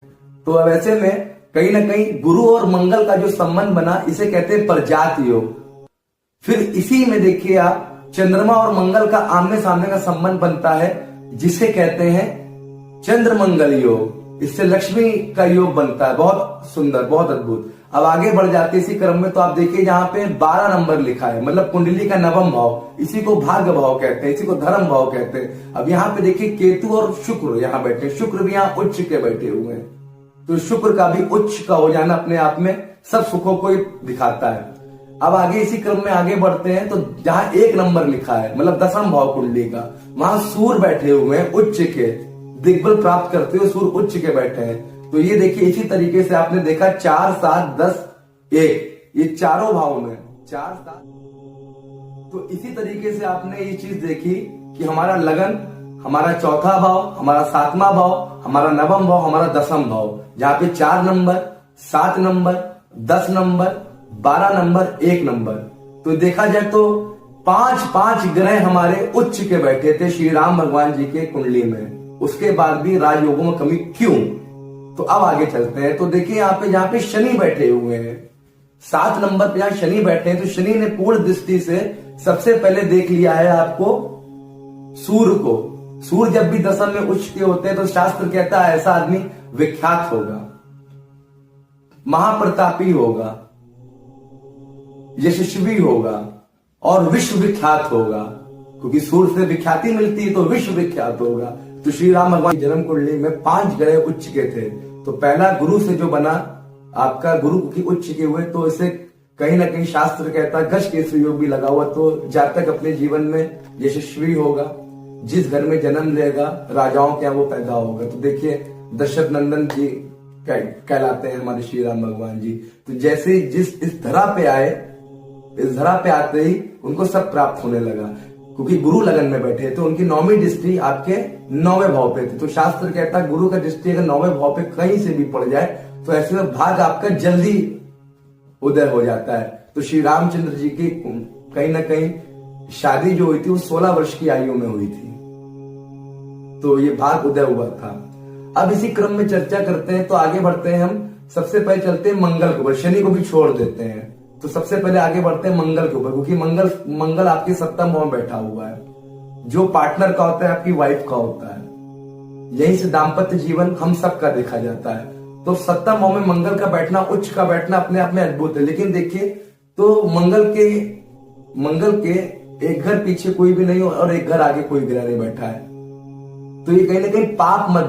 तो अब ऐसे में कहीं ना कहीं गुरु और मंगल का जो संबंध बना इसे कहते हैं प्रजात योग। फिर इसी में देखिए आप चंद्रमा और मंगल का आमने सामने का संबंध बनता है जिसे कहते हैं चंद्र मंगल योग। इससे लक्ष्मी का योग बनता है। बहुत सुंदर, बहुत अद्भुत। अब आगे बढ़ जाते इसी क्रम में, तो आप देखिए यहाँ पे 12 नंबर लिखा है, मतलब कुंडली का नवम भाव। इसी को भाग्य भाव कहते हैं, इसी को धर्म भाव कहते हैं। अब यहाँ पे देखिए केतु और शुक्र यहाँ बैठे, शुक्र भी यहाँ उच्च के बैठे हुए हैं। तो शुक्र का भी उच्च का हो जाना अपने आप में सब सुखों को दिखाता है। अब आगे इसी क्रम में आगे बढ़ते हैं, तो जहां 1 नंबर लिखा है, मतलब दसम भाव कुंडली का, वहां सूर्य बैठे हुए हैं उच्च के, दिग्बल प्राप्त करते हुए सूर्य उच्च के बैठे हैं। तो ये देखिए इसी तरीके से आपने देखा 4, 7, 10, 1, ये चारों भाव में 4, 7। तो इसी तरीके से आपने ये चीज देखी कि हमारा लगन, हमारा चौथा भाव, हमारा 7वां भाव, हमारा नवम भाव, हमारा 10वां भाव, जहां पे 4 number, 7 number, 10 number, 12 number, 1 number. तो देखा जाए तो 5 ग्रह हमारे उच्च के बैठे थे श्री राम भगवान जी के कुंडली में। उसके बाद भी राजयोगों में कमी क्यों? तो अब आगे चलते हैं। तो देखिए यहाँ पे जहां पे शनि बैठे हुए हैं, 7 नंबर पे जहां शनि बैठे हैं, तो शनि ने पूर्ण दृष्टि से सबसे पहले देख लिया है आपको सूर्य को। सूर्य जब भी दशम में उच्च के होते हैं तो शास्त्र कहता है ऐसा आदमी विख्यात होगा, महाप्रतापी होगा, यशस्वी होगा और विश्व विख्यात होगा। क्योंकि सूर्य से विख्याति मिलती है तो विश्व विख्यात होगा। तो श्री राम भगवान की जन्म कुंडली में 5 ग्रह उच्च के थे। तो पहला गुरु से जो बना आपका, गुरु की उच्च के हुए, तो इसे कहीं ना कहीं शास्त्र कहता है गज केसरी योग भी लगा हुआ। तो जातक अपने जीवन में यशस्वी होगा, जिस घर में जन्म लेगा राजाओं के यहाँ वो पैदा होगा। तो देखिए दशरथ नंदन जी कहलाते हैं हमारे श्री राम भगवान जी। तो जैसे जिस इस धरा पे आए, इस धरा पे आते ही उनको सब प्राप्त होने लगा, क्योंकि गुरु लगन में बैठे तो उनकी 9वीं दृष्टि आपके 9वें भाव पे थी। तो शास्त्र कहता है गुरु का दृष्टि अगर 9वें भाव पे कहीं से भी पड़ जाए तो ऐसे में भाग आपका जल्दी उदय हो जाता है। तो श्री रामचंद्र जी की कहीं ना कहीं शादी जो हुई थी वो 16 वर्ष की आयु में हुई थी। तो ये भाग उदय हुआ था। अब इसी क्रम में चर्चा करते हैं, तो आगे बढ़ते हैं हम। सबसे पहले चलते हैं मंगल के ऊपर, शनि को भी छोड़ देते हैं। तो सबसे पहले आगे बढ़ते हैं मंगल के ऊपर, क्योंकि मंगल आपके 7वें भाव में बैठा हुआ है। जो पार्टनर का होता है आपकी वाइफ का होता है। यहीं से दाम्पत्य जीवन हम सबका देखा जाता है। तो 7वें भाव में मंगल का बैठना, उच्च का बैठना अपने आप में अद्भुत है। लेकिन देखिए तो मंगल के एक घर पीछे कोई भी नहीं और एक घर आगे कोई ग्रह नहीं बैठा है। तो ये कहीं ना कहीं पाप मत